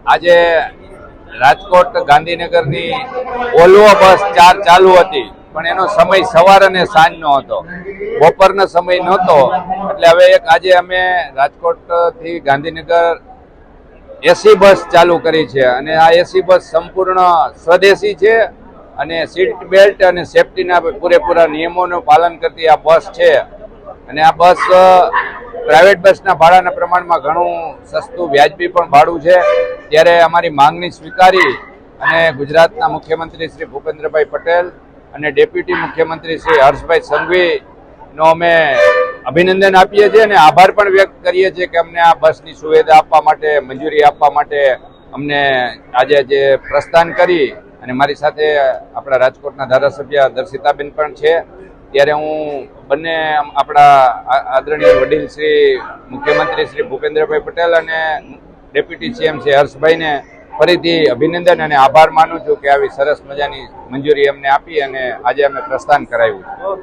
આજે રાજકોટ ગાંધીનગરની ઓલ્વો બસ 4 ચાલુ હતી, પણ એનો સમય સવાર અને સાંજનો હતો, બપોરનો સમય નહોતો. એટલે હવે આજે અમે રાજકોટથી ગાંધીનગર એસી બસ ચાલુ કરી છે, અને આ એસી બસ સંપૂર્ણ સ્વદેશી છે અને સીટ બેલ્ટ અને સેફટીના પૂરેપૂરા નિયમોનું પાલન કરતી આ બસ છે. અને આ બસ પ્રાઇવેટ બસના ભાડાના પ્રમાણમાં ઘણું સસ્તું વ્યાજબી પણ ભાડું છે. ત્યારે અમારી માંગણી સ્વીકારી અને ગુજરાતના મુખ્યમંત્રી શ્રી ભૂપેન્દ્રભાઈ પટેલ અને ડેપ્યુટી મુખ્યમંત્રી શ્રી હર્ષભાઈ સંઘવીનો અમે અભિનંદન આપીએ છીએ અને આભાર પણ વ્યક્ત કરીએ છીએ કે અમને આ બસની સુવિધા આપવા માટે, મંજૂરી આપવા માટે અમને આજે જે પ્રસ્થાન કરી. અને મારી સાથે આપણા રાજકોટના ધારાસભ્ય દર્શિતાબેન પણ છે. ત્યારે હું બંને આપણા આદરણીય વડીલ શ્રી મુખ્યમંત્રી શ્રી ભૂપેન્દ્રભાઈ પટેલ અને ડેપ્યુટી સીએમ શ્રી હર્ષભાઈને ફરીથી અભિનંદન અને આભાર માનું છું કે આવી સરસ મજાની મંજૂરી અમને આપી અને આજે અમે પ્રસ્થાન કરાવ્યું.